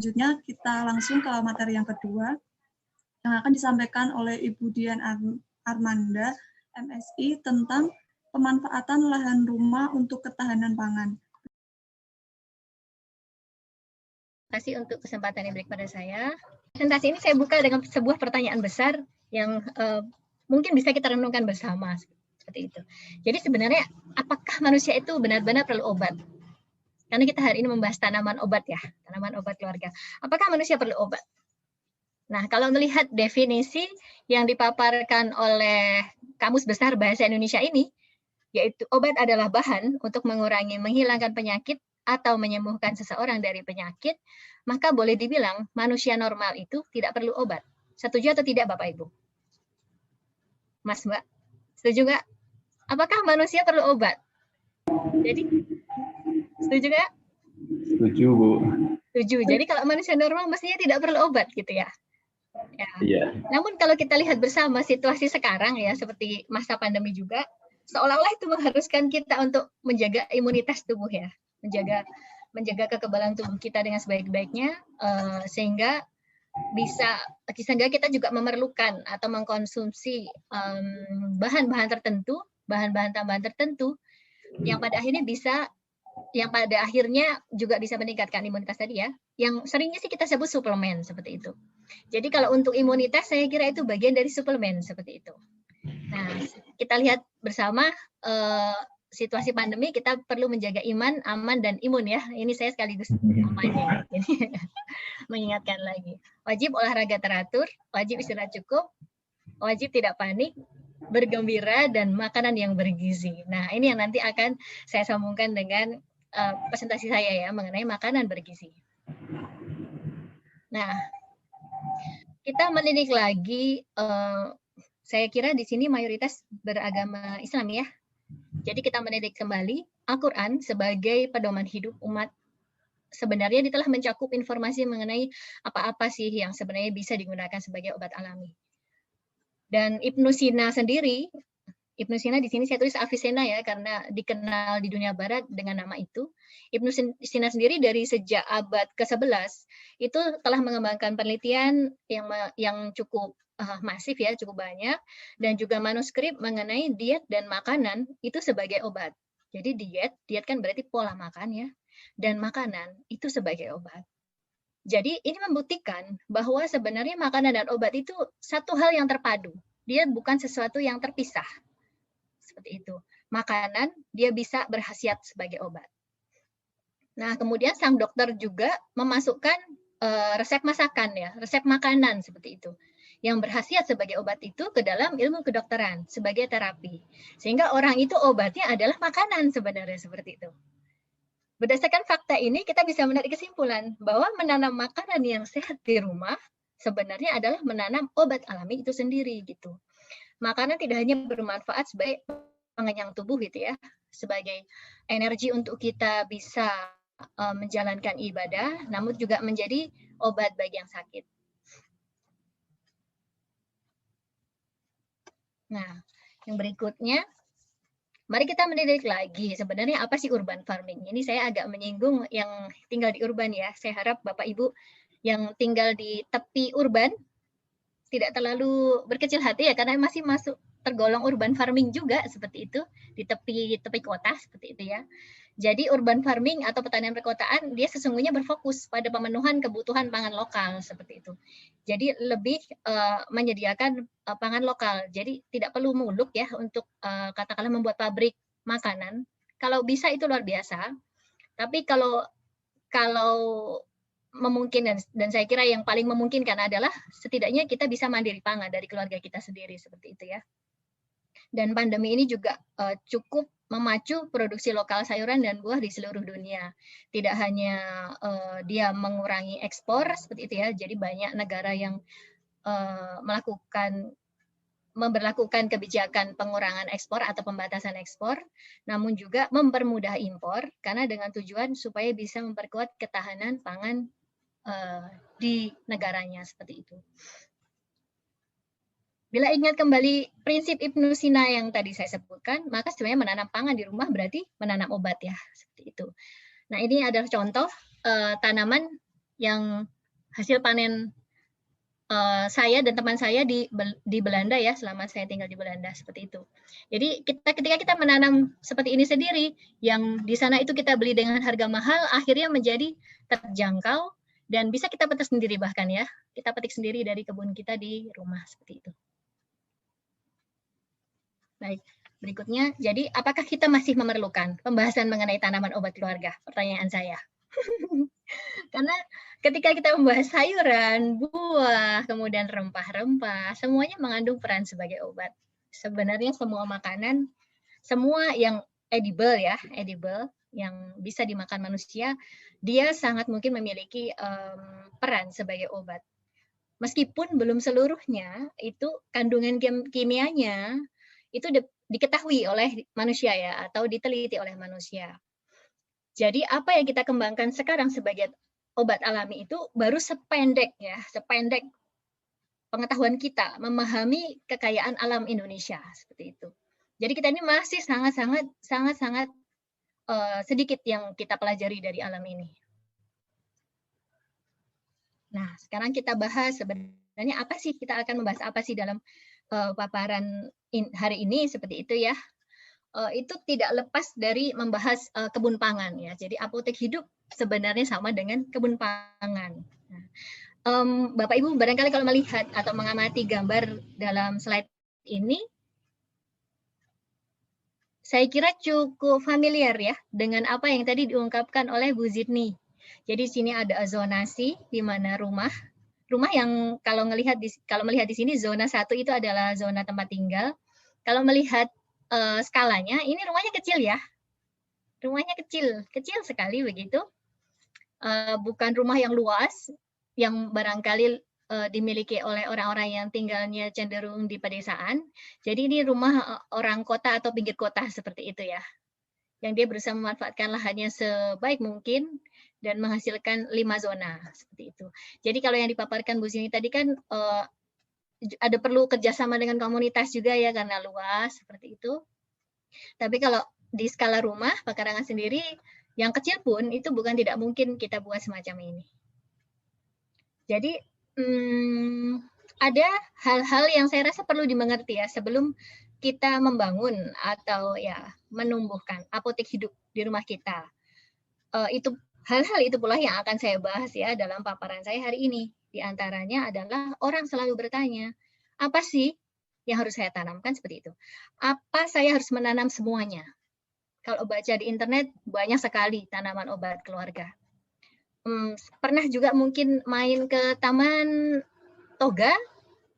selanjutnya kita langsung ke materi yang kedua yang akan disampaikan oleh Ibu Dian Armanda, MSI, tentang pemanfaatan lahan rumah untuk ketahanan pangan. Terima kasih untuk kesempatan yang diberikan pada saya. Presentasi ini saya buka dengan sebuah pertanyaan besar yang mungkin bisa kita renungkan bersama. Seperti itu. Jadi sebenarnya apakah manusia itu benar-benar perlu obat? Karena kita hari ini membahas tanaman obat ya, tanaman obat keluarga. Apakah manusia perlu obat? Nah, kalau melihat definisi yang dipaparkan oleh Kamus Besar Bahasa Indonesia ini, yaitu obat adalah bahan untuk mengurangi, menghilangkan penyakit atau menyembuhkan seseorang dari penyakit, maka boleh dibilang manusia normal itu tidak perlu obat. Setuju atau tidak Bapak Ibu? Mas Mbak, setuju nggak? Apakah manusia perlu obat? Jadi, setuju nggak? Setuju, Bu. Setuju. Jadi kalau manusia normal mestinya tidak perlu obat gitu ya. Ya. Iya. Namun kalau kita lihat bersama situasi sekarang ya, seperti masa pandemi juga, seolah-olah itu mengharuskan kita untuk menjaga imunitas tubuh ya, menjaga kekebalan tubuh kita dengan sebaik-baiknya, sehingga kita juga memerlukan atau mengkonsumsi bahan-bahan tertentu, bahan-bahan tambahan tertentu yang pada akhirnya juga bisa meningkatkan imunitas tadi ya, yang seringnya sih kita sebut suplemen seperti itu. Jadi kalau untuk imunitas saya kira itu bagian dari suplemen seperti itu. Nah, kita lihat bersama situasi pandemi, kita perlu menjaga iman, aman, dan imun ya. Ini saya sekaligus kampanye. Mengingatkan lagi. Wajib olahraga teratur, wajib istirahat cukup, wajib tidak panik, bergembira, dan makanan yang bergizi. Nah, ini yang nanti akan saya sambungkan dengan presentasi saya ya, mengenai makanan bergizi. Nah, kita menilik lagi, saya kira di sini mayoritas beragama Islam ya. Jadi kita menilik kembali Al-Quran sebagai pedoman hidup umat. Sebenarnya dia telah mencakup informasi mengenai apa-apa sih yang sebenarnya bisa digunakan sebagai obat alami. Dan Ibnu Sina sendiri, Ibnu Sina di sini saya tulis Avicenna ya, karena dikenal di dunia barat dengan nama itu. Ibnu Sina sendiri dari sejak abad ke-11 itu telah mengembangkan penelitian yang cukup masif ya, cukup banyak, dan juga manuskrip mengenai diet dan makanan itu sebagai obat. Jadi diet kan berarti pola makan ya, dan makanan itu sebagai obat. Jadi ini membuktikan bahwa sebenarnya makanan dan obat itu satu hal yang terpadu. Dia bukan sesuatu yang terpisah. Seperti itu. Makanan dia bisa berkhasiat sebagai obat. Nah, kemudian sang dokter juga memasukkan resep masakan ya, resep makanan seperti itu, yang berkhasiat sebagai obat itu ke dalam ilmu kedokteran sebagai terapi. Sehingga orang itu obatnya adalah makanan sebenarnya seperti itu. Berdasarkan fakta ini kita bisa menarik kesimpulan bahwa menanam makanan yang sehat di rumah sebenarnya adalah menanam obat alami itu sendiri gitu. Makanan tidak hanya bermanfaat sebagai pengenyang tubuh gitu ya, sebagai energi untuk kita bisa menjalankan ibadah, namun juga menjadi obat bagi yang sakit. Nah, yang berikutnya, mari kita menilik lagi sebenarnya apa sih urban farming. Ini saya agak menyinggung yang tinggal di urban ya. Saya harap Bapak Ibu yang tinggal di tepi urban tidak terlalu berkecil hati ya, karena masih masuk tergolong urban farming juga seperti itu, di tepi kota seperti itu ya. Jadi urban farming atau pertanian perkotaan dia sesungguhnya berfokus pada pemenuhan kebutuhan pangan lokal seperti itu. Jadi lebih menyediakan pangan lokal. Jadi tidak perlu muluk ya untuk katakanlah membuat pabrik makanan. Kalau bisa itu luar biasa. Tapi kalau memungkinkan, dan saya kira yang paling memungkinkan adalah setidaknya kita bisa mandiri pangan dari keluarga kita sendiri seperti itu ya. Dan pandemi ini juga cukup memacu produksi lokal sayuran dan buah di seluruh dunia. Tidak hanya dia mengurangi ekspor seperti itu ya, jadi banyak negara yang memberlakukan kebijakan pengurangan ekspor atau pembatasan ekspor, namun juga mempermudah impor karena dengan tujuan supaya bisa memperkuat ketahanan pangan di negaranya seperti itu. Bila ingat kembali prinsip Ibnu Sina yang tadi saya sebutkan, maka sebenarnya menanam pangan di rumah berarti menanam obat ya, seperti itu. Nah, ini adalah contoh tanaman yang hasil panen saya dan teman saya di Belanda ya, selama saya tinggal di Belanda seperti itu. Jadi ketika kita menanam seperti ini sendiri, yang di sana itu kita beli dengan harga mahal, akhirnya menjadi terjangkau dan bisa kita petik sendiri bahkan ya. Kita petik sendiri dari kebun kita di rumah seperti itu. Baik, berikutnya, jadi apakah kita masih memerlukan pembahasan mengenai tanaman obat keluarga? Pertanyaan saya. Karena ketika kita membahas sayuran, buah, kemudian rempah-rempah, semuanya mengandung peran sebagai obat. Sebenarnya semua makanan, semua yang edible ya, edible, yang bisa dimakan manusia, dia sangat mungkin memiliki peran sebagai obat. Meskipun belum seluruhnya, itu kandungan kimianya itu diketahui oleh manusia ya, atau diteliti oleh manusia. Jadi apa yang kita kembangkan sekarang sebagai obat alami itu baru sependek pengetahuan kita memahami kekayaan alam Indonesia seperti itu. Jadi kita ini masih sangat sedikit yang kita pelajari dari alam ini. Nah, sekarang kita bahas sebenarnya apa sih, kita akan membahas apa sih dalam paparan hari ini seperti itu ya. Itu tidak lepas dari membahas kebun pangan ya. Jadi apotek hidup sebenarnya sama dengan kebun pangan. Nah, Bapak Ibu barangkali kalau melihat atau mengamati gambar dalam slide ini, saya kira cukup familiar ya dengan apa yang tadi diungkapkan oleh Bu Zidni. Jadi sini ada zonasi di mana rumah yang kalau melihat di sini zona 1 itu adalah zona tempat tinggal. Kalau melihat skalanya, ini rumahnya kecil ya. Rumahnya kecil sekali begitu. Bukan rumah yang luas, yang barangkali dimiliki oleh orang-orang yang tinggalnya cenderung di pedesaan. Jadi ini rumah orang kota atau pinggir kota seperti itu ya. Yang dia berusaha memanfaatkan lahannya sebaik mungkin dan menghasilkan 5 zona seperti itu. Jadi kalau yang dipaparkan Bu Zini tadi kan ada perlu kerjasama dengan komunitas juga ya karena luas seperti itu. Tapi kalau di skala rumah pekarangan sendiri yang kecil pun itu bukan tidak mungkin kita buat semacam ini. Jadi ada hal-hal yang saya rasa perlu dimengerti ya sebelum kita membangun atau ya menumbuhkan apotek hidup di rumah kita. Itu hal-hal itu pula yang akan saya bahas ya dalam paparan saya hari ini. Di antaranya adalah orang selalu bertanya, apa sih yang harus saya tanamkan seperti itu? Apa saya harus menanam semuanya? Kalau baca di internet banyak sekali tanaman obat keluarga. Pernah juga mungkin main ke Taman Toga,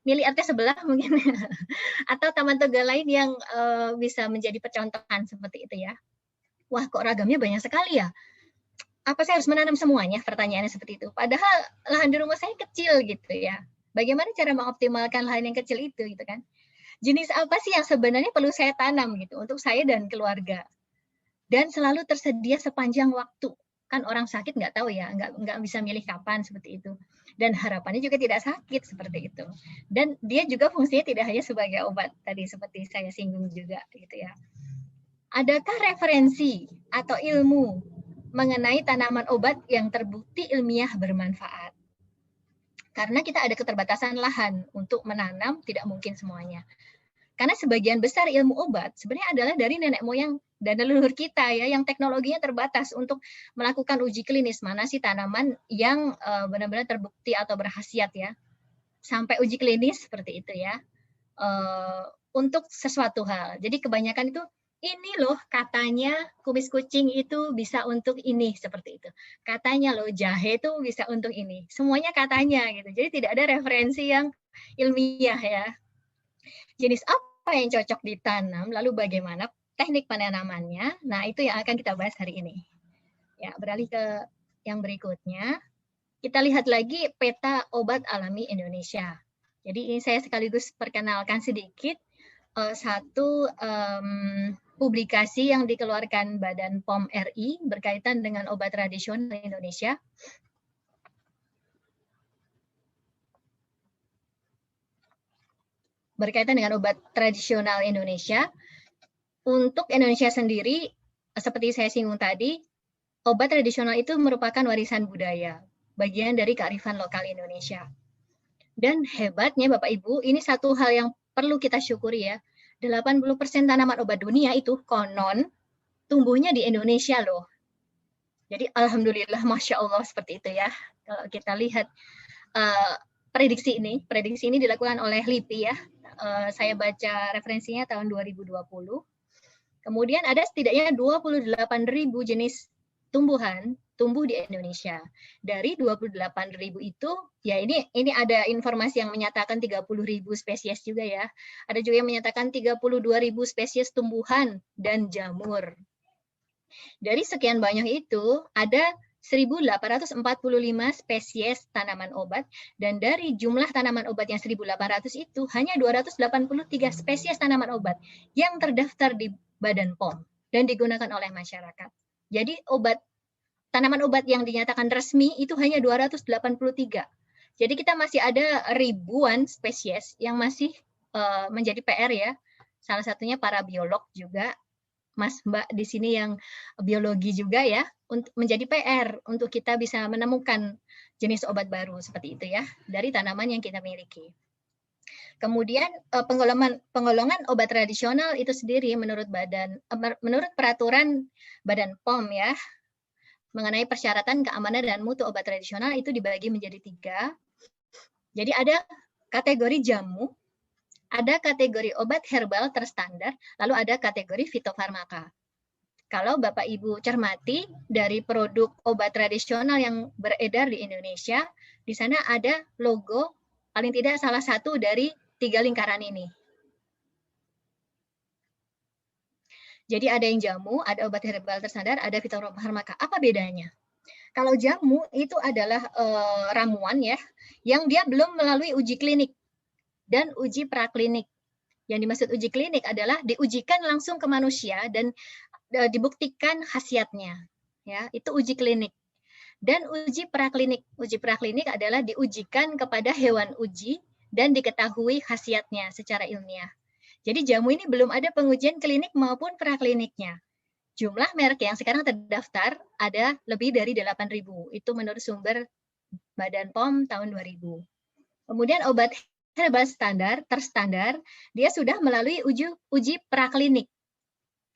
milik RT sebelah mungkin, atau taman toga lain yang bisa menjadi percontohan seperti itu ya. Wah kok ragamnya banyak sekali ya? Apa saya harus menanam semuanya? Pertanyaannya seperti itu. Padahal lahan di rumah saya kecil gitu ya. Bagaimana cara mengoptimalkan lahan yang kecil itu gitu kan? Jenis apa sih yang sebenarnya perlu saya tanam gitu untuk saya dan keluarga? Dan selalu tersedia sepanjang waktu. Kan orang sakit nggak tahu ya, nggak bisa milih kapan seperti itu. Dan harapannya juga tidak sakit seperti itu. Dan dia juga fungsinya tidak hanya sebagai obat tadi seperti saya singgung juga gitu ya. Adakah referensi atau ilmu mengenai tanaman obat yang terbukti ilmiah bermanfaat? Karena kita ada keterbatasan lahan untuk menanam, tidak mungkin semuanya. Karena sebagian besar ilmu obat sebenarnya adalah dari nenek moyang dan leluhur kita ya, yang teknologinya terbatas untuk melakukan uji klinis mana sih tanaman yang benar-benar terbukti atau berkhasiat ya, sampai uji klinis seperti itu ya, untuk sesuatu hal. Jadi kebanyakan itu ini loh katanya kumis kucing itu bisa untuk ini seperti itu. Katanya loh jahe itu bisa untuk ini. Semuanya katanya gitu. Jadi tidak ada referensi yang ilmiah ya. Jenis apa yang cocok ditanam, lalu bagaimana teknik penanamannya. Nah, itu yang akan kita bahas hari ini. Ya, beralih ke yang berikutnya. Kita lihat lagi peta obat alami Indonesia. Jadi ini saya sekaligus perkenalkan sedikit satu publikasi yang dikeluarkan Badan POM RI berkaitan dengan obat tradisional Indonesia. Berkaitan dengan obat tradisional Indonesia. Untuk Indonesia sendiri, seperti saya singgung tadi, obat tradisional itu merupakan warisan budaya. bagian dari kearifan lokal Indonesia. Dan hebatnya Bapak Ibu, ini satu hal yang perlu kita syukuri ya. 80% tanaman obat dunia itu konon tumbuhnya di Indonesia loh. Jadi alhamdulillah, Masya Allah seperti itu ya. Kalau kita lihat prediksi ini dilakukan oleh LIPI ya. Saya baca referensinya tahun 2020. Kemudian ada setidaknya 28.000 jenis tumbuhan tumbuh di Indonesia. Dari 28.000 itu, ya ini ada informasi yang menyatakan 30.000 spesies juga ya. Ada juga yang menyatakan 32.000 spesies tumbuhan dan jamur. Dari sekian banyak itu, ada 1.845 spesies tanaman obat, dan dari jumlah tanaman obat yang 1.800 itu, hanya 283 spesies tanaman obat yang terdaftar di Badan POM dan digunakan oleh masyarakat. Jadi tanaman obat yang dinyatakan resmi itu hanya 283. Jadi kita masih ada ribuan spesies yang masih menjadi PR ya. Salah satunya para biolog juga, Mas Mbak di sini yang biologi juga ya, untuk menjadi PR untuk kita bisa menemukan jenis obat baru seperti itu ya dari tanaman yang kita miliki. Kemudian penggolongan obat tradisional itu sendiri menurut peraturan Badan POM ya, mengenai persyaratan keamanan dan mutu obat tradisional itu dibagi menjadi 3. Jadi ada kategori jamu, ada kategori obat herbal terstandar, lalu ada kategori fitofarmaka. Kalau Bapak Ibu cermati dari produk obat tradisional yang beredar di Indonesia, di sana ada logo paling tidak salah satu dari 3 lingkaran ini. Jadi ada yang jamu, ada obat herbal terstandar, ada fitofarmaka. Apa bedanya? Kalau jamu itu adalah ramuan ya, yang dia belum melalui uji klinik dan uji praklinik. Yang dimaksud uji klinik adalah diujikan langsung ke manusia dan dibuktikan khasiatnya. Ya, itu uji klinik. Dan uji praklinik adalah diujikan kepada hewan uji dan diketahui khasiatnya secara ilmiah. Jadi jamu ini belum ada pengujian klinik maupun prakliniknya. Jumlah merek yang sekarang terdaftar ada lebih dari 8.000. Itu menurut sumber Badan POM tahun 2000. Kemudian obat herbal terstandar, dia sudah melalui uji praklinik,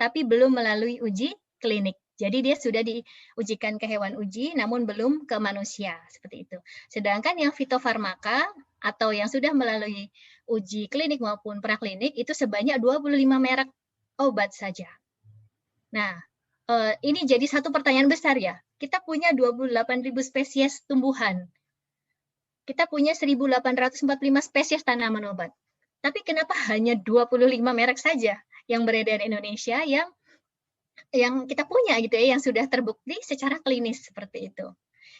tapi belum melalui uji klinik. Jadi dia sudah diujikan ke hewan uji, namun belum ke manusia, seperti itu. Sedangkan yang fitofarmaka atau yang sudah melalui uji klinik maupun praklinik itu sebanyak 25 merek obat saja. Nah, ini jadi satu pertanyaan besar ya. Kita punya 28.000 spesies tumbuhan. Kita punya 1.845 spesies tanaman obat. Tapi kenapa hanya 25 merek saja yang beredar di Indonesia yang kita punya gitu ya, yang sudah terbukti secara klinis seperti itu.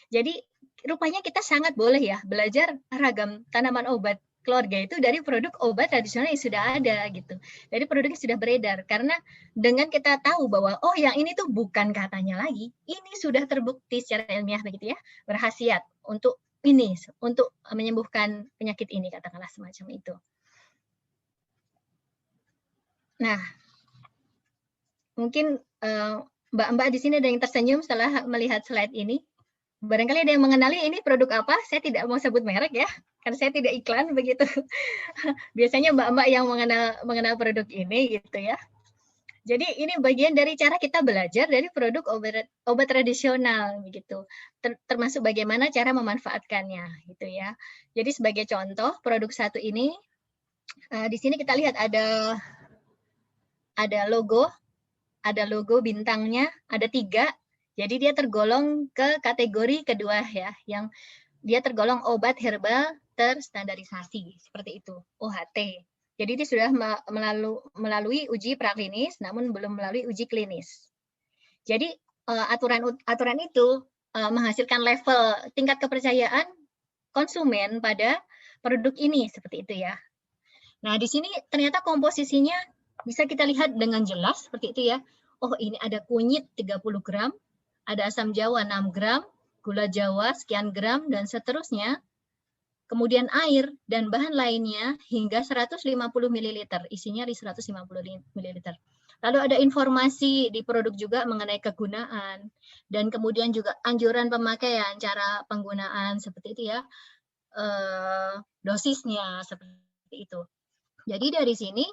Jadi rupanya kita sangat boleh ya belajar ragam tanaman obat keluarga itu dari produk obat tradisional yang sudah ada gitu. Dari produk yang sudah beredar, karena dengan kita tahu bahwa oh yang ini tuh bukan katanya lagi, ini sudah terbukti secara ilmiah begitu ya, berkhasiat untuk menyembuhkan penyakit ini, katakanlah semacam itu. Nah, mungkin Mbak-mbak di sini ada yang tersenyum setelah melihat slide ini. Barangkali ada yang mengenali ini produk apa. Saya tidak mau sebut merek ya, karena saya tidak iklan begitu. Biasanya mbak-mbak yang mengenal produk ini gitu ya. Jadi ini bagian dari cara kita belajar dari produk obat tradisional begitu. Termasuk bagaimana cara memanfaatkannya gitu ya. Jadi sebagai contoh produk satu ini di sini kita lihat ada logo bintangnya, ada 3. Jadi dia tergolong ke kategori kedua ya, yang dia tergolong obat herbal terstandarisasi seperti itu, OHT. Jadi dia sudah melalui uji praklinis, namun belum melalui uji klinis. Jadi aturan itu menghasilkan level tingkat kepercayaan konsumen pada produk ini seperti itu ya. Nah di sini ternyata komposisinya bisa kita lihat dengan jelas seperti itu ya. Oh ini ada kunyit 30 gram, ada asam jawa 6 gram, gula jawa sekian gram, dan seterusnya. Kemudian air dan bahan lainnya hingga 150 ml, isinya di 150 ml. Lalu ada informasi di produk juga mengenai kegunaan, dan kemudian juga anjuran pemakaian, cara penggunaan seperti itu ya, dosisnya seperti itu. Jadi dari sini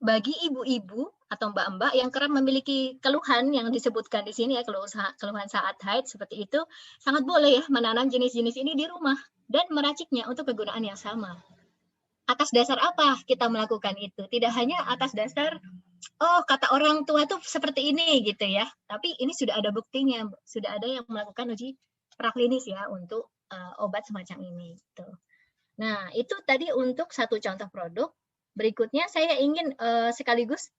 bagi ibu-ibu atau mbak-mbak yang kerap memiliki keluhan yang disebutkan di sini ya, keluhan saat haid seperti itu, sangat boleh ya menanam jenis-jenis ini di rumah dan meraciknya untuk kegunaan yang sama. Atas dasar apa kita melakukan itu? Tidak hanya atas dasar, oh kata orang tua tuh seperti ini gitu ya, tapi ini sudah ada buktinya, sudah ada yang melakukan uji praklinis ya untuk obat semacam ini. Gitu. Nah, itu tadi untuk satu contoh produk. Berikutnya saya ingin sekaligus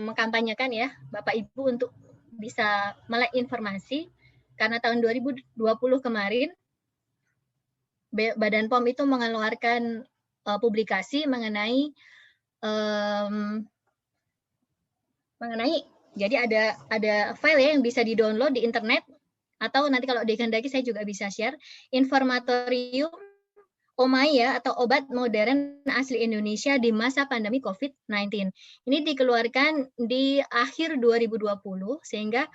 mengkampanyekan ya Bapak Ibu untuk bisa melek informasi, karena tahun 2020 kemarin Badan POM itu mengeluarkan publikasi mengenai jadi ada file ya yang bisa di-download di internet, atau nanti kalau dikehendaki saya juga bisa share, informatorium OMAI ya, atau obat modern asli Indonesia di masa pandemi COVID-19. Ini dikeluarkan di akhir 2020, sehingga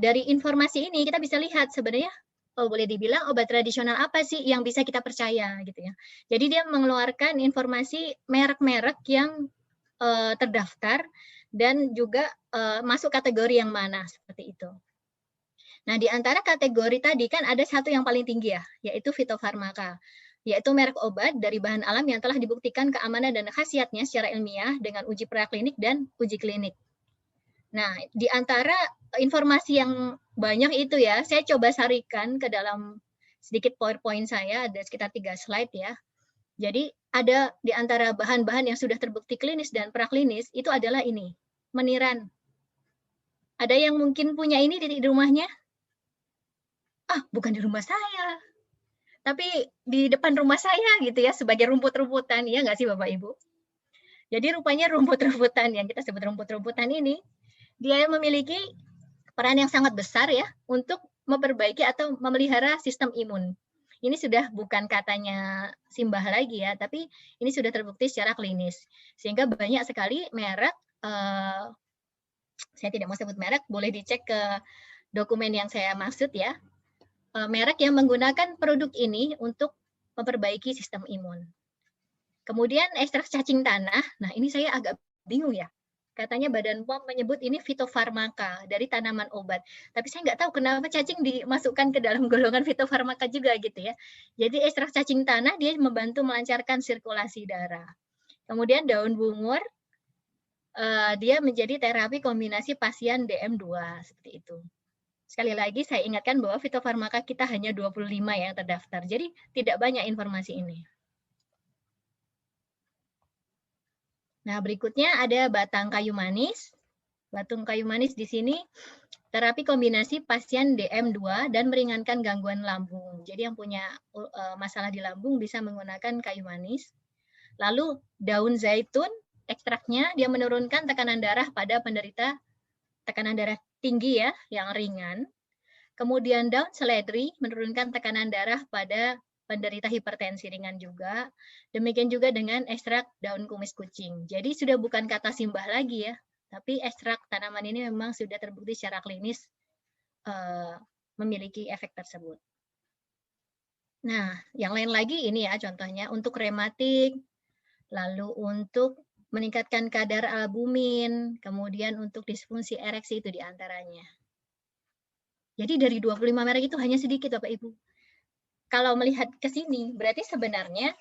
dari informasi ini kita bisa lihat sebenarnya boleh dibilang obat tradisional apa sih yang bisa kita percaya gitu ya. Jadi dia mengeluarkan informasi merek-merek yang terdaftar dan juga masuk kategori yang mana seperti itu. Nah, di antara kategori tadi kan ada satu yang paling tinggi ya, yaitu fitofarmaka, yaitu merek obat dari bahan alam yang telah dibuktikan keamanan dan khasiatnya secara ilmiah dengan uji praklinik dan uji klinik. Nah, di antara informasi yang banyak itu ya, saya coba sarikan ke dalam sedikit PowerPoint saya, ada sekitar 3 slide ya. Jadi ada di antara bahan-bahan yang sudah terbukti klinis dan praklinis, itu adalah ini, meniran. Ada yang mungkin punya ini di rumahnya? Ah, bukan di rumah saya, tapi di depan rumah saya gitu ya, sebagai rumput-rumputan, ya nggak sih Bapak Ibu? Jadi rupanya rumput-rumputan yang kita sebut rumput-rumputan ini, dia memiliki peran yang sangat besar ya untuk memperbaiki atau memelihara sistem imun. Ini sudah bukan katanya simbah lagi ya, tapi ini sudah terbukti secara klinis. Sehingga banyak sekali merek, saya tidak mau sebut merek, boleh dicek ke dokumen yang saya maksud ya, merek yang menggunakan produk ini untuk memperbaiki sistem imun. Kemudian ekstrak cacing tanah, nah ini saya agak bingung ya. Katanya Badan POM menyebut ini fitofarmaka dari tanaman obat. Tapi saya nggak tahu kenapa cacing dimasukkan ke dalam golongan fitofarmaka juga gitu ya. Jadi ekstrak cacing tanah dia membantu melancarkan sirkulasi darah. Kemudian daun bungur, dia menjadi terapi kombinasi pasien DM2 seperti itu. Sekali lagi saya ingatkan bahwa fitofarmaka kita hanya 25 yang terdaftar. Jadi tidak banyak informasi ini. Nah, berikutnya ada batang kayu manis. Batang kayu manis di sini terapi kombinasi pasien DM2 dan meringankan gangguan lambung. Jadi yang punya masalah di lambung bisa menggunakan kayu manis. Lalu daun zaitun, ekstraknya dia menurunkan tekanan darah pada penderita tekanan darah tinggi ya, yang ringan. Kemudian daun seledri menurunkan tekanan darah pada penderita hipertensi ringan juga. Demikian juga dengan ekstrak daun kumis kucing. Jadi sudah bukan kata simbah lagi ya, tapi ekstrak tanaman ini memang sudah terbukti secara klinis memiliki efek tersebut. Nah, yang lain lagi ini ya contohnya untuk rematik, lalu untuk meningkatkan kadar albumin, kemudian untuk disfungsi ereksi itu diantaranya. Jadi dari 25 merek itu hanya sedikit Bapak Ibu. Kalau melihat ke sini, berarti sebenarnya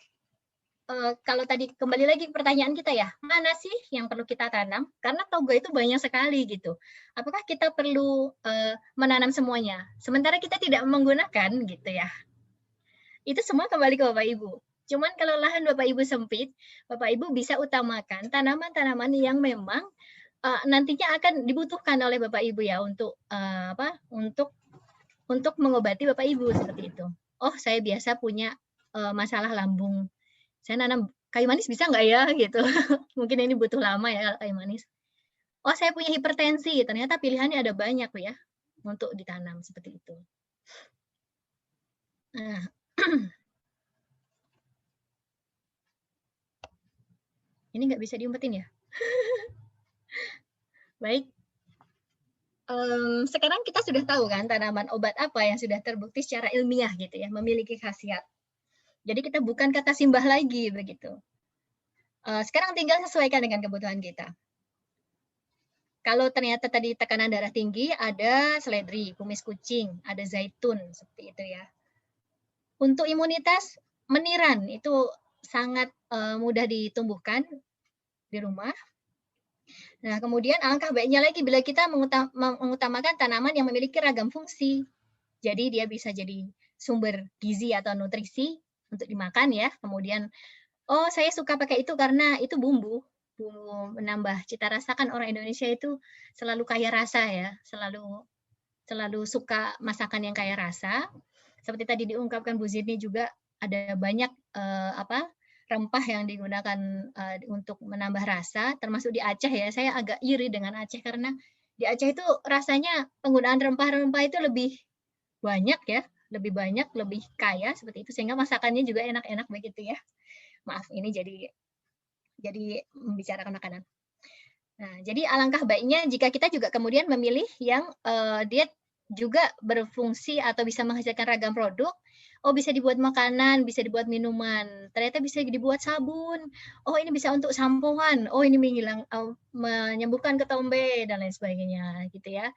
kalau tadi kembali lagi pertanyaan kita ya, mana sih yang perlu kita tanam? Karena toga itu banyak sekali gitu. Apakah kita perlu menanam semuanya? Sementara kita tidak menggunakan gitu ya. Itu semua kembali ke Bapak Ibu. Cuman kalau lahan Bapak Ibu sempit, Bapak Ibu bisa utamakan tanaman-tanaman yang memang nantinya akan dibutuhkan oleh Bapak Ibu ya untuk untuk mengobati Bapak Ibu seperti itu. Oh, saya biasa punya masalah lambung. Saya nanam kayu manis bisa nggak ya gitu. Mungkin ini butuh lama ya kayu manis. Oh, saya punya hipertensi. Ternyata pilihannya ada banyak ya untuk ditanam seperti itu. Nah, Ini nggak bisa diumpetin ya? Baik. Sekarang kita sudah tahu kan tanaman obat apa yang sudah terbukti secara ilmiah gitu ya, memiliki khasiat. Jadi kita bukan kata simbah lagi begitu. Sekarang tinggal sesuaikan dengan kebutuhan kita. Kalau ternyata tadi tekanan darah tinggi, ada seledri, kumis kucing, ada zaitun, seperti itu ya. Untuk imunitas, meniran itu sangat mudah ditumbuhkan di rumah. Nah, kemudian alangkah baiknya lagi bila kita mengutamakan tanaman yang memiliki ragam fungsi. Jadi dia bisa jadi sumber gizi atau nutrisi untuk dimakan ya. Kemudian, oh saya suka pakai itu karena itu bumbu menambah cita rasa, kan orang Indonesia itu selalu kaya rasa ya, selalu suka masakan yang kaya rasa. Seperti tadi diungkapkan Bu Zidni juga ada banyak rempah yang digunakan untuk menambah rasa, termasuk di Aceh ya. Saya agak iri dengan Aceh karena di Aceh itu rasanya penggunaan rempah-rempah itu lebih banyak ya, lebih banyak, lebih kaya seperti itu, sehingga masakannya juga enak-enak begitu ya. Maaf, ini jadi membicarakan makanan. Nah, jadi alangkah baiknya jika kita juga kemudian memilih yang dia juga berfungsi atau bisa menghasilkan ragam produk. Oh, bisa dibuat makanan, bisa dibuat minuman, ternyata bisa dibuat sabun. Oh, ini bisa untuk sampoan. Oh, ini menyembuhkan ketombe dan lain sebagainya, gitu ya.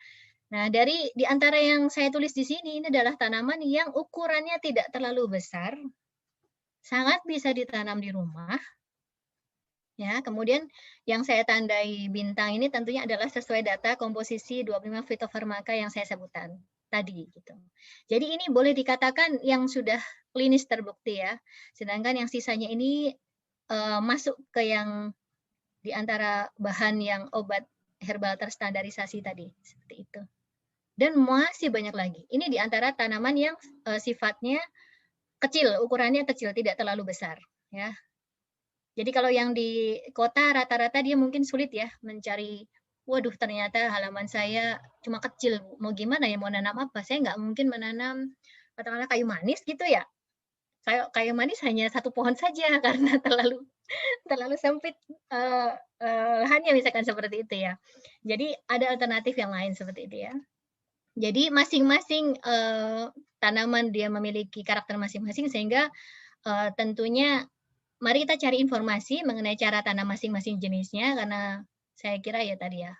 Nah, di antara yang saya tulis di sini, ini adalah tanaman yang ukurannya tidak terlalu besar, sangat bisa ditanam di rumah. Ya, kemudian yang saya tandai bintang ini tentunya adalah sesuai data komposisi 25 fitofarmaka yang saya sebutkan tadi gitu. Jadi ini boleh dikatakan yang sudah klinis terbukti ya. Sedangkan yang sisanya ini masuk ke yang di antara bahan yang obat herbal terstandarisasi tadi, seperti itu. Dan masih banyak lagi. Ini di antara tanaman yang sifatnya kecil, ukurannya kecil, tidak terlalu besar ya. Jadi kalau yang di kota rata-rata dia mungkin sulit ya mencari, waduh ternyata halaman saya cuma kecil, mau gimana ya, mau nanam apa? Saya nggak mungkin menanam katakanlah kayu manis gitu ya. Kayu manis hanya satu pohon saja karena terlalu sempit lahannya misalkan seperti itu ya. Jadi ada alternatif yang lain seperti itu ya. Jadi masing-masing tanaman dia memiliki karakter masing-masing sehingga tentunya mari kita cari informasi mengenai cara tanam masing-masing jenisnya, karena saya kira ya tadi ya,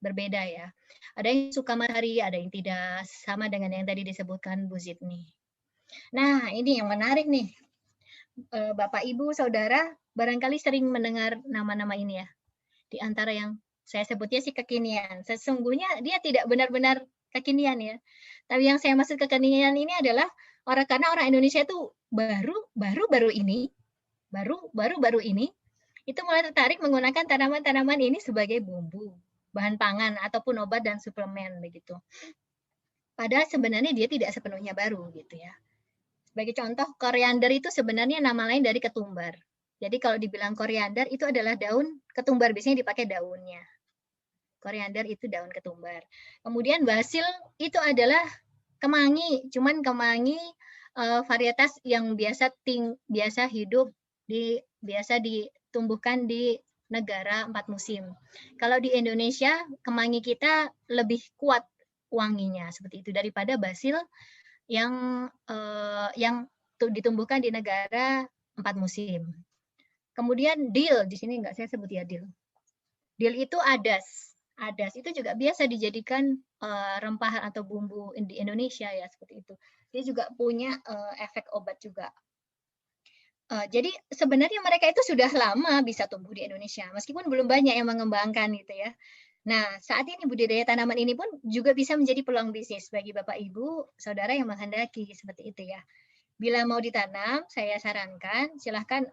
berbeda ya. Ada yang suka matahari, ada yang tidak, sama dengan yang tadi disebutkan Bu Zidni. Nah, ini yang menarik nih. Bapak, Ibu, Saudara, barangkali sering mendengar nama-nama ini ya. Di antara yang saya sebutnya sih kekinian. Sesungguhnya dia tidak benar-benar kekinian ya. Tapi yang saya maksud kekinian ini adalah karena orang Indonesia itu baru ini itu mulai tertarik menggunakan tanaman-tanaman ini sebagai bumbu, bahan pangan ataupun obat dan suplemen begitu. Padahal sebenarnya dia tidak sepenuhnya baru gitu ya. Sebagai contoh, koriander itu sebenarnya nama lain dari ketumbar. Jadi kalau dibilang koriander itu adalah daun ketumbar, biasanya dipakai daunnya. Koriander itu daun ketumbar. Kemudian basil itu adalah kemangi, cuman kemangi varietas yang biasa hidup biasa ditumbuhkan di negara 4 musim. Kalau di Indonesia, kemangi kita lebih kuat wanginya seperti itu daripada basil yang ditumbuhkan di negara 4 musim. Kemudian dill, di sini enggak saya sebut ya dill. Dill itu adas. Adas itu juga biasa dijadikan rempah atau bumbu di Indonesia ya, seperti itu. Dia juga punya efek obat juga. Jadi sebenarnya mereka itu sudah lama bisa tumbuh di Indonesia, meskipun belum banyak yang mengembangkan gitu ya. Nah, saat ini budidaya tanaman ini pun juga bisa menjadi peluang bisnis bagi Bapak Ibu, Saudara yang menghendaki seperti itu ya. Bila mau ditanam, saya sarankan silahkan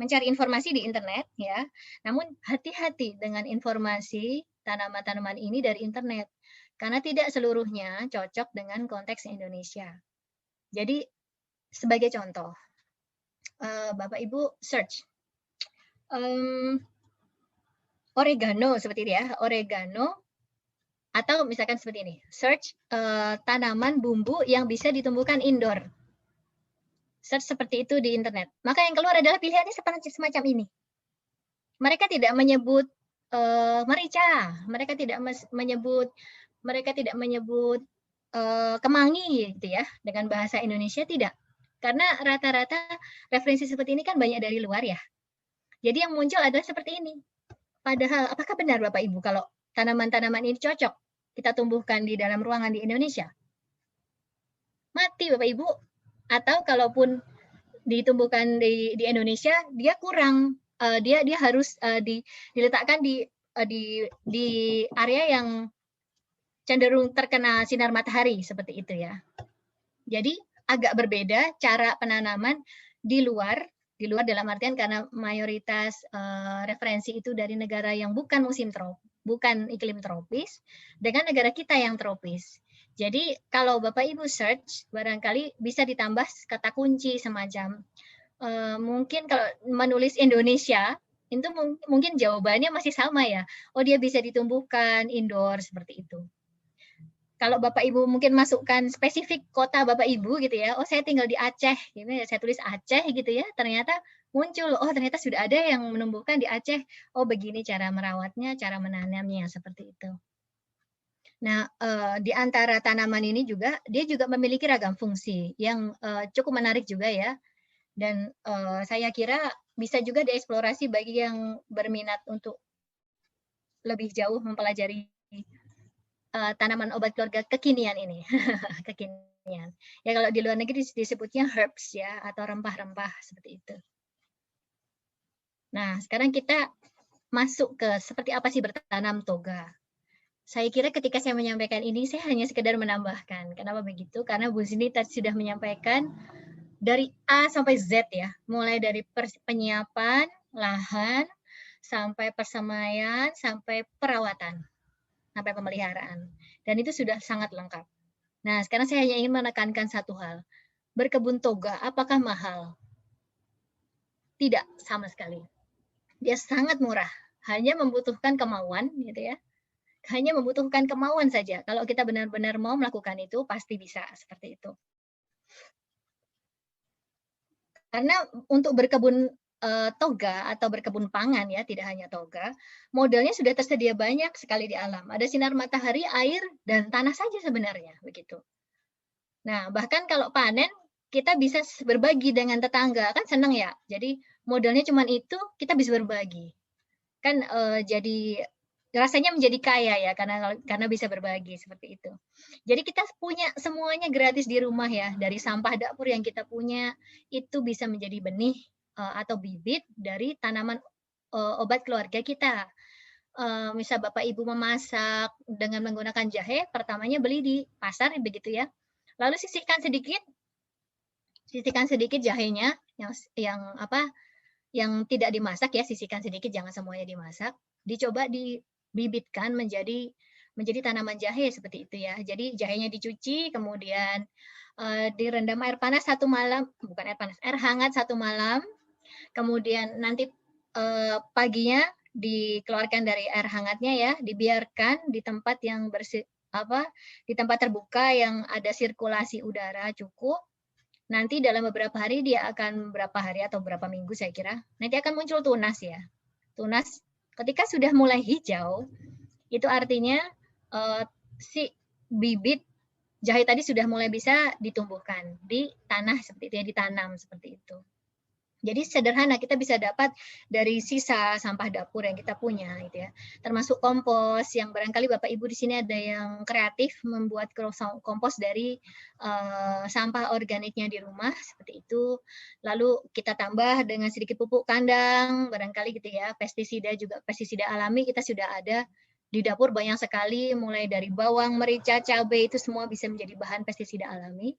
mencari informasi di internet ya. Namun hati-hati dengan informasi tanaman-tanaman ini dari internet, karena tidak seluruhnya cocok dengan konteks Indonesia. Jadi sebagai contoh, Bapak Ibu search oregano seperti ini ya, oregano, atau misalkan seperti ini, search tanaman bumbu yang bisa ditumbuhkan indoor. Search seperti itu di internet. Maka yang keluar adalah pilihannya semacam ini. Mereka tidak menyebut merica, mereka tidak menyebut kemangi gitu ya dengan bahasa Indonesia, tidak. Karena rata-rata referensi seperti ini kan banyak dari luar ya. Jadi yang muncul adalah seperti ini. Padahal apakah benar Bapak Ibu kalau tanaman-tanaman ini cocok kita tumbuhkan di dalam ruangan di Indonesia? Mati Bapak Ibu. Atau kalaupun ditumbuhkan di Indonesia, dia kurang, dia harus diletakkan di area yang cenderung terkena sinar matahari seperti itu ya. Jadi agak berbeda cara penanaman di luar dalam artian karena mayoritas referensi itu dari negara yang bukan bukan iklim tropis dengan negara kita yang tropis. Jadi kalau Bapak Ibu search, barangkali bisa ditambah kata kunci semacam mungkin kalau menulis Indonesia itu mungkin jawabannya masih sama ya. Oh, dia bisa ditumbuhkan indoor seperti itu. Kalau Bapak Ibu mungkin masukkan spesifik kota Bapak Ibu gitu ya. Oh, saya tinggal di Aceh, gitu ya. Saya tulis Aceh gitu ya. Ternyata muncul, oh ternyata sudah ada yang menumbuhkan di Aceh. Oh, begini cara merawatnya, cara menanamnya seperti itu. Nah, di antara tanaman ini juga dia juga memiliki ragam fungsi yang cukup menarik juga ya. Dan saya kira bisa juga dieksplorasi bagi yang berminat untuk lebih jauh mempelajari tanaman obat keluarga kekinian ini. Kekinian. Ya kalau di luar negeri disebutnya herbs ya, atau rempah-rempah seperti itu. Nah, sekarang kita masuk ke seperti apa sih bertanam toga. Saya kira ketika saya menyampaikan ini, saya hanya sekedar menambahkan. Kenapa begitu? Karena Bu Zini tadi sudah menyampaikan dari A sampai Z ya, mulai dari penyiapan lahan, sampai persemaian, sampai perawatan, sampai pemeliharaan. Dan itu sudah sangat lengkap. Nah, sekarang saya hanya ingin menekankan satu hal. Berkebun toga, apakah mahal? Tidak, sama sekali. Dia sangat murah. Hanya membutuhkan kemauan, gitu ya. Hanya membutuhkan kemauan saja. Kalau kita benar-benar mau melakukan itu, pasti bisa seperti itu. Karena untuk berkebun toga atau berkebun pangan ya, tidak hanya toga, modalnya sudah tersedia banyak sekali di alam. Ada sinar matahari, air, dan tanah saja sebenarnya begitu. Nah, bahkan kalau panen kita bisa berbagi dengan tetangga, kan senang ya. Jadi modalnya cuma itu, kita bisa berbagi. Kan jadi rasanya menjadi kaya ya karena bisa berbagi seperti itu. Jadi kita punya semuanya gratis di rumah ya, dari sampah dapur yang kita punya itu bisa menjadi benih atau bibit dari tanaman obat keluarga kita. Misal Bapak Ibu memasak dengan menggunakan jahe, pertamanya beli di pasar begitu ya. Lalu sisihkan sedikit jahenya yang tidak dimasak ya, sisihkan sedikit, jangan semuanya dimasak. Dicoba dibibitkan menjadi tanaman jahe seperti itu ya. Jadi jahenya dicuci, kemudian direndam air panas 1 malam, bukan air panas, air hangat 1 malam. Kemudian nanti paginya dikeluarkan dari air hangatnya ya, dibiarkan di tempat yang di tempat terbuka yang ada sirkulasi udara cukup. Nanti dalam beberapa hari dia akan berapa hari atau berapa minggu saya kira, nanti akan muncul tunas ya. Tunas ketika sudah mulai hijau, itu artinya si bibit jahe tadi sudah mulai bisa ditumbuhkan di tanah seperti itu ya, ditanam seperti itu. Jadi sederhana, kita bisa dapat dari sisa sampah dapur yang kita punya gitu ya. Termasuk kompos yang barangkali Bapak Ibu di sini ada yang kreatif membuat kompos dari sampah organiknya di rumah seperti itu. Lalu kita tambah dengan sedikit pupuk kandang barangkali gitu ya. Pestisida juga, pestisida alami kita sudah ada di dapur banyak sekali, mulai dari bawang, merica, cabai itu semua bisa menjadi bahan pestisida alami.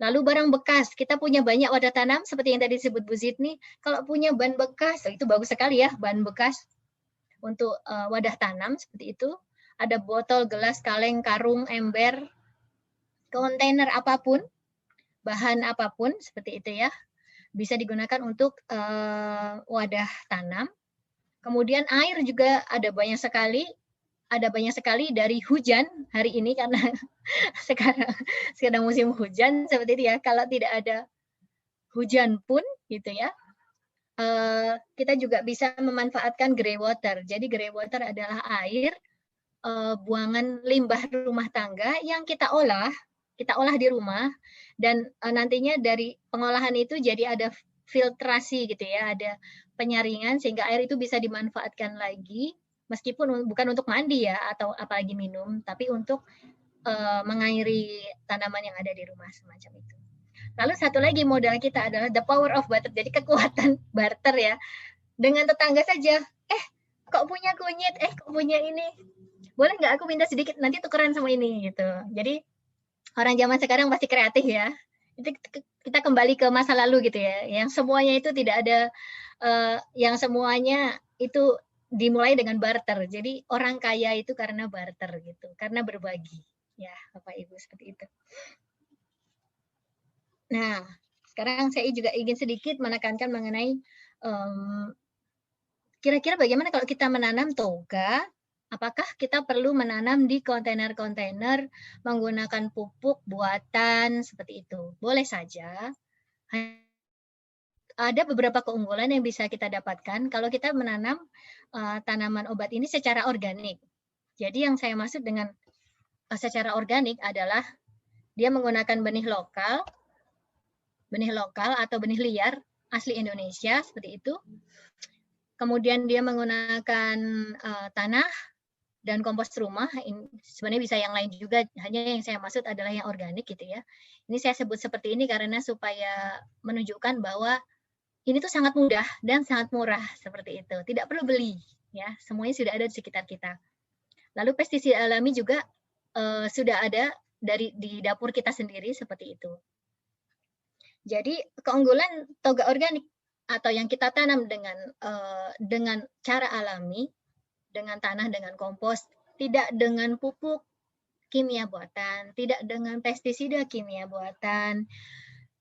Lalu barang bekas, kita punya banyak wadah tanam seperti yang tadi disebut Bu Zidni. Kalau punya ban bekas, itu bagus sekali ya, ban bekas untuk wadah tanam seperti itu. Ada botol, gelas, kaleng, karung, ember, kontainer apapun, bahan apapun seperti itu ya. Bisa digunakan untuk wadah tanam. Kemudian air juga ada banyak sekali dari hujan hari ini karena sekarang musim hujan seperti itu ya. Kalau tidak ada hujan pun gitu ya, kita juga bisa memanfaatkan grey water. Jadi grey water adalah air buangan limbah rumah tangga yang kita olah di rumah, dan nantinya dari pengolahan itu jadi ada filtrasi gitu ya, ada penyaringan sehingga air itu bisa dimanfaatkan lagi, meskipun bukan untuk mandi ya atau apalagi minum, tapi untuk mengairi tanaman yang ada di rumah semacam itu. Lalu satu lagi modal kita adalah the power of barter, jadi kekuatan barter ya, dengan tetangga saja. Kok punya kunyit, kok punya ini, boleh nggak aku minta sedikit, nanti tukeran sama ini gitu. Jadi orang zaman sekarang pasti kreatif ya. Itu kita kembali ke masa lalu gitu ya, yang semuanya itu tidak ada, yang semuanya itu dimulai dengan barter. Jadi orang kaya itu karena barter gitu, karena berbagi ya Bapak Ibu, seperti itu. Nah, sekarang saya juga ingin sedikit menekankan mengenai kira-kira bagaimana kalau kita menanam toga. Apakah kita perlu menanam di kontainer-kontainer menggunakan pupuk buatan seperti itu? Boleh saja. Ada beberapa keunggulan yang bisa kita dapatkan kalau kita menanam tanaman obat ini secara organik. Jadi yang saya maksud dengan secara organik adalah dia menggunakan benih lokal atau benih liar asli Indonesia seperti itu. Kemudian dia menggunakan tanah dan kompos rumah. Sebenarnya bisa yang lain juga, hanya yang saya maksud adalah yang organik gitu ya. Ini saya sebut seperti ini karena supaya menunjukkan bahwa ini tuh sangat mudah dan sangat murah seperti itu. Tidak perlu beli ya, semuanya sudah ada di sekitar kita. Lalu pestisida alami juga sudah ada di dapur kita sendiri seperti itu. Jadi keunggulan toga organik atau yang kita tanam dengan cara alami, dengan tanah, dengan kompos, tidak dengan pupuk kimia buatan, tidak dengan pestisida kimia buatan,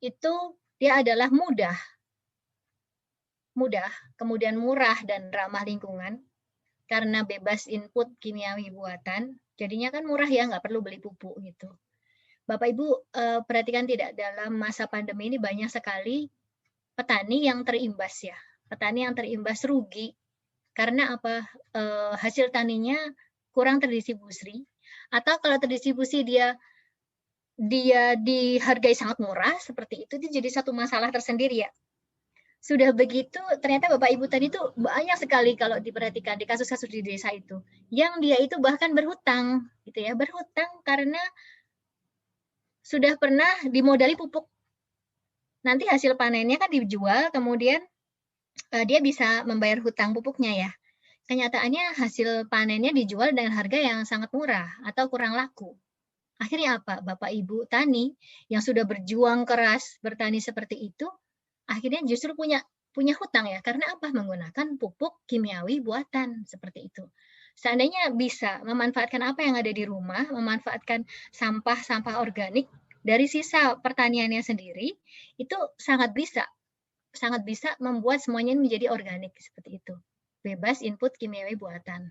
itu dia adalah mudah, kemudian murah dan ramah lingkungan, karena bebas input kimiawi buatan, jadinya kan murah ya, nggak perlu beli pupuk gitu. Bapak Ibu perhatikan tidak, dalam masa pandemi ini banyak sekali petani yang terimbas ya, petani yang terimbas rugi karena apa? Hasil taninya kurang terdistribusi, atau kalau terdistribusi dia dihargai sangat murah seperti itu jadi satu masalah tersendiri ya. Sudah begitu ternyata Bapak Ibu tadi itu banyak sekali kalau diperhatikan di kasus-kasus di desa itu, yang dia itu bahkan berhutang gitu ya, berhutang karena sudah pernah dimodali pupuk. Nanti hasil panennya kan dijual, kemudian dia bisa membayar hutang pupuknya ya. Kenyataannya hasil panennya dijual dengan harga yang sangat murah atau kurang laku. Akhirnya apa? Bapak Ibu tani yang sudah berjuang keras bertani seperti itu, akhirnya justru punya hutang ya. Karena apa? Menggunakan pupuk kimiawi buatan seperti itu. Seandainya bisa memanfaatkan apa yang ada di rumah, memanfaatkan sampah-sampah organik dari sisa pertaniannya sendiri, itu sangat bisa membuat semuanya menjadi organik seperti itu. Bebas input kimiawi buatan.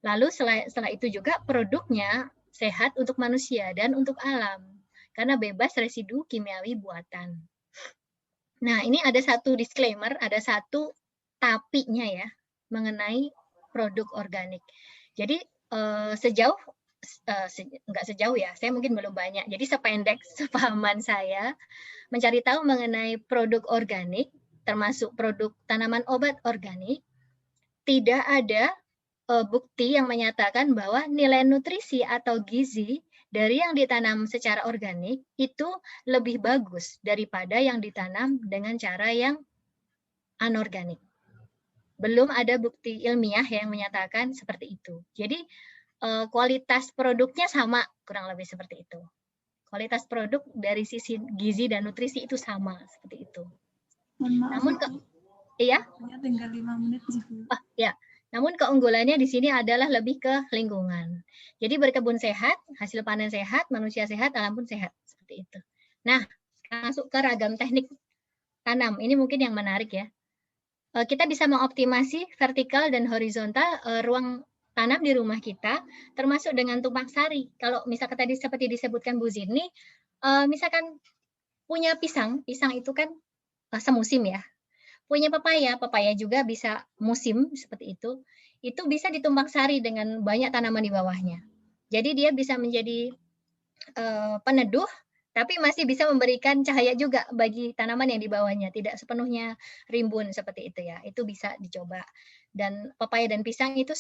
Lalu setelah itu juga produknya sehat untuk manusia dan untuk alam, karena bebas residu kimiawi buatan. Nah, ini ada satu disclaimer, ada satu tapinya ya, mengenai produk organik. Jadi nggak sejauh ya, saya mungkin belum banyak, jadi sependek sepahaman saya mencari tahu mengenai produk organik, termasuk produk tanaman obat organik, tidak ada bukti yang menyatakan bahwa nilai nutrisi atau gizi dari yang ditanam secara organik itu lebih bagus daripada yang ditanam dengan cara yang anorganik. Belum ada bukti ilmiah yang menyatakan seperti itu. Jadi kualitas produknya sama, kurang lebih seperti itu. Kualitas produk dari sisi gizi dan nutrisi itu sama, seperti itu. Namun iya? Tinggal 5 menit. Ya. Namun keunggulannya di sini adalah lebih ke lingkungan. Jadi berkebun sehat, hasil panen sehat, manusia sehat, alam pun sehat. Seperti itu. Nah, masuk ke ragam teknik tanam. Ini mungkin yang menarik ya. Kita bisa mengoptimasi vertikal dan horizontal ruang tanam di rumah kita, termasuk dengan tumpang sari. Kalau misalkan tadi seperti disebutkan Bu Zini, misalkan punya pisang itu kan semusim ya. punya pepaya juga bisa musim seperti itu bisa ditumbang sari dengan banyak tanaman di bawahnya. Jadi dia bisa menjadi peneduh, tapi masih bisa memberikan cahaya juga bagi tanaman yang di bawahnya, tidak sepenuhnya rimbun seperti itu ya. Itu bisa dicoba. Dan pepaya dan pisang itu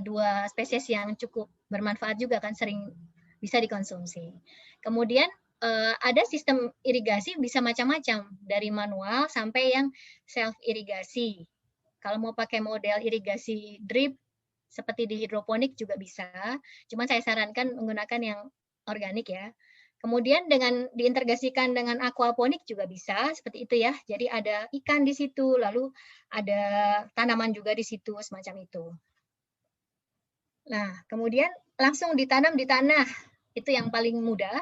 dua spesies yang cukup bermanfaat juga kan, sering bisa dikonsumsi. Kemudian ada sistem irigasi bisa macam-macam, dari manual sampai yang self irigasi. Kalau mau pakai model irigasi drip seperti di hidroponik juga bisa. Cuman saya sarankan menggunakan yang organik ya. Kemudian dengan diintegrasikan dengan aquaponik juga bisa seperti itu ya. Jadi ada ikan di situ, lalu ada tanaman juga di situ semacam itu. Nah, kemudian langsung ditanam di tanah. Itu yang paling mudah.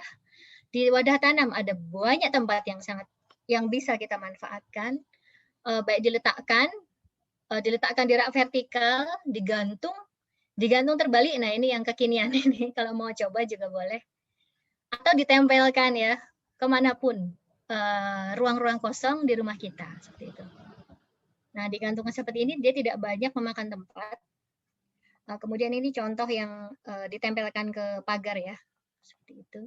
Di wadah tanam ada banyak tempat yang bisa kita manfaatkan. Baik diletakkan di rak vertikal, digantung terbalik. Nah, ini yang kekinian ini. Kalau mau coba juga boleh. Atau ditempelkan ya kemanapun ruang-ruang kosong di rumah kita seperti itu. Nah, digantungkan seperti ini dia tidak banyak memakan tempat. Kemudian ini contoh yang ditempelkan ke pagar ya seperti itu.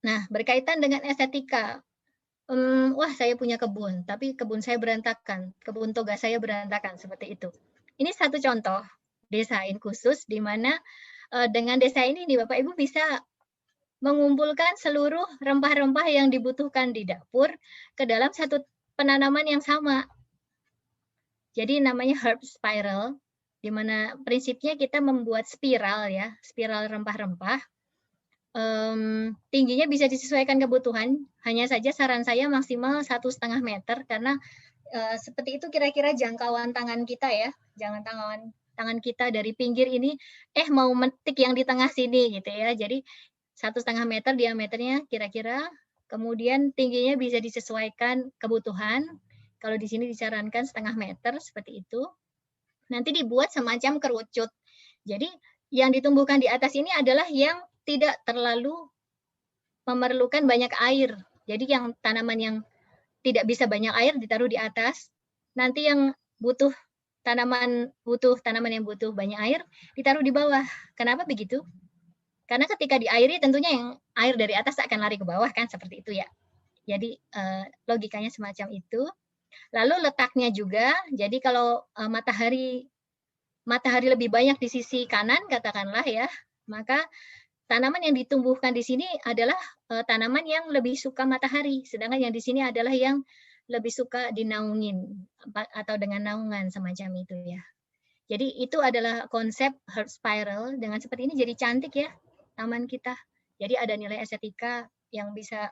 Nah, berkaitan dengan estetika. Wah, saya punya kebun, tapi kebun saya berantakan, kebun toga saya berantakan seperti itu. Ini satu contoh desain khusus di mana dengan desain ini Bapak Ibu bisa mengumpulkan seluruh rempah-rempah yang dibutuhkan di dapur ke dalam satu penanaman yang sama. Jadi namanya herb spiral, di mana prinsipnya kita membuat spiral ya, spiral rempah-rempah. Tingginya bisa disesuaikan kebutuhan. Hanya saja saran saya maksimal 1,5 meter karena seperti itu kira-kira jangkauan tangan kita ya, jangan tangan kita dari pinggir ini mau metik yang di tengah sini gitu ya. Jadi 1,5 meter diameternya kira-kira, kemudian tingginya bisa disesuaikan kebutuhan. Kalau di sini disarankan 0,5 meter seperti itu. Nanti dibuat semacam kerucut. Jadi yang ditumbuhkan di atas ini adalah yang tidak terlalu memerlukan banyak air. Jadi yang tanaman yang tidak bisa banyak air ditaruh di atas. Nanti yang tanaman yang butuh banyak air ditaruh di bawah. Kenapa begitu? Karena ketika diairi tentunya yang air dari atas akan lari ke bawah kan, seperti itu ya. Jadi logikanya semacam itu. Lalu letaknya juga, jadi kalau matahari lebih banyak di sisi kanan katakanlah ya, maka tanaman yang ditumbuhkan di sini adalah tanaman yang lebih suka matahari, sedangkan yang di sini adalah yang lebih suka dinaungin atau dengan naungan semacam itu ya. Jadi itu adalah konsep herb spiral. Dengan seperti ini jadi cantik ya taman kita. Jadi ada nilai estetika yang bisa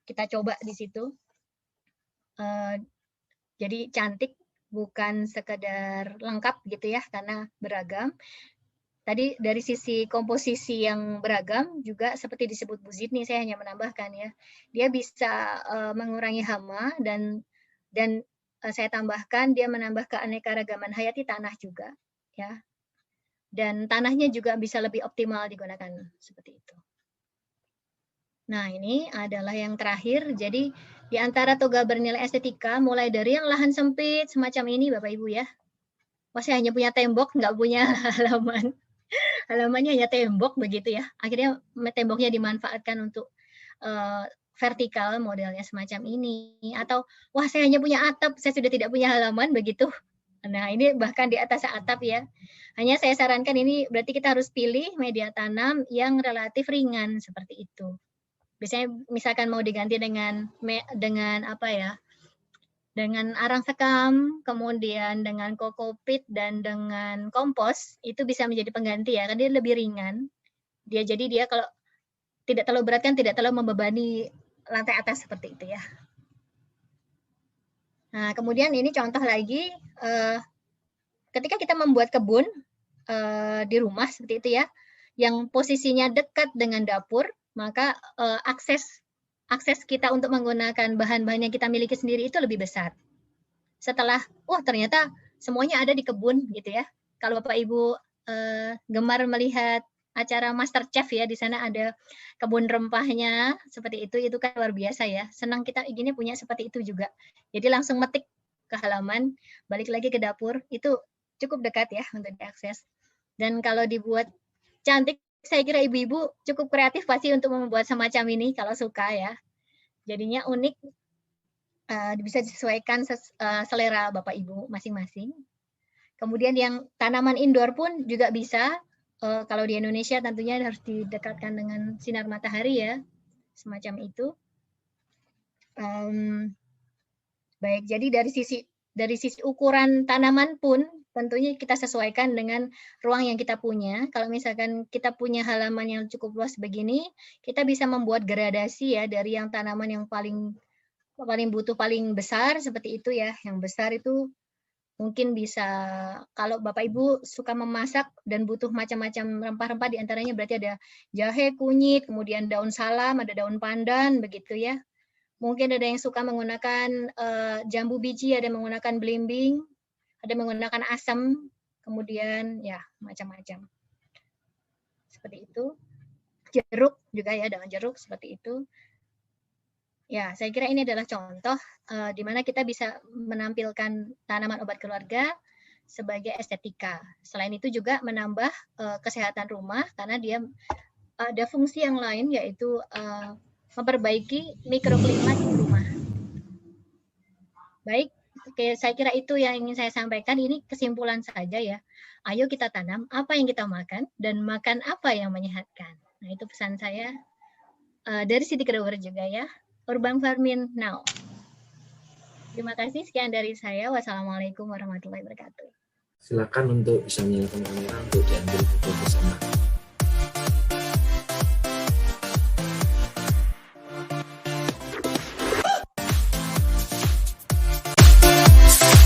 kita coba di situ. Jadi cantik, bukan sekedar lengkap gitu ya, karena beragam. Tadi dari sisi komposisi yang beragam juga seperti disebut Bu Zidni, saya hanya menambahkan ya. Dia bisa mengurangi hama dan saya tambahkan dia menambah keanekaragaman hayati tanah juga ya. Dan tanahnya juga bisa lebih optimal digunakan seperti itu. Nah, ini adalah yang terakhir. Jadi di antara toga bernilai estetika mulai dari yang lahan sempit semacam ini Bapak Ibu ya. Wah, saya hanya punya tembok, nggak punya halaman. Halamannya hanya tembok begitu ya. Akhirnya temboknya dimanfaatkan untuk vertikal modelnya semacam ini. Atau wah saya hanya punya atap, saya sudah tidak punya halaman begitu. Nah ini bahkan di atas atap ya. Hanya saya sarankan ini berarti kita harus pilih media tanam yang relatif ringan seperti itu. Biasanya misalkan mau diganti dengan apa ya? Dengan arang sekam, kemudian dengan kokopit dan dengan kompos, itu bisa menjadi pengganti ya, karena dia lebih ringan. Jadi dia kalau tidak terlalu berat kan tidak terlalu membebani lantai atas seperti itu ya. Nah, kemudian ini contoh lagi, ketika kita membuat kebun di rumah seperti itu ya, yang posisinya dekat dengan dapur, maka akses kita untuk menggunakan bahan-bahan yang kita miliki sendiri itu lebih besar. Setelah, ternyata semuanya ada di kebun gitu ya. Kalau Bapak Ibu gemar melihat acara Master Chef ya, di sana ada kebun rempahnya seperti itu kan luar biasa ya. Senang kita gini punya seperti itu juga. Jadi langsung metik ke halaman, balik lagi ke dapur, itu cukup dekat ya untuk diakses. Dan kalau dibuat cantik, saya kira ibu-ibu cukup kreatif pasti untuk membuat semacam ini kalau suka ya. Jadinya unik, bisa disesuaikan selera Bapak Ibu masing-masing. Kemudian yang tanaman indoor pun juga bisa. Kalau di Indonesia tentunya harus didekatkan dengan sinar matahari ya, semacam itu. Baik, jadi dari sisi ukuran tanaman pun tentunya kita sesuaikan dengan ruang yang kita punya. Kalau misalkan kita punya halaman yang cukup luas begini, kita bisa membuat gradasi ya dari yang tanaman yang paling butuh paling besar seperti itu ya. Yang besar itu mungkin bisa, kalau Bapak Ibu suka memasak dan butuh macam-macam rempah-rempah, diantaranya berarti ada jahe, kunyit, kemudian daun salam, ada daun pandan, begitu ya. Mungkin ada yang suka menggunakan jambu biji, ada yang menggunakan belimbing, ada yang menggunakan asam, kemudian ya macam-macam. Seperti itu. Jeruk juga ya, dengan jeruk seperti itu. Ya, saya kira ini adalah contoh di mana kita bisa menampilkan tanaman obat keluarga sebagai estetika. Selain itu juga menambah kesehatan rumah karena dia ada fungsi yang lain, yaitu memperbaiki mikroklimat di rumah. Baik, oke, saya kira itu yang ingin saya sampaikan. Ini kesimpulan saja ya. Ayo kita tanam apa yang kita makan dan makan apa yang menyehatkan. Nah, itu pesan saya dari City Grower juga ya. Urban farming now. Terima kasih, sekian dari saya. Wassalamualaikum warahmatullahi wabarakatuh. Silakan untuk bisa menyalakan kamera untuk diambil foto bersama.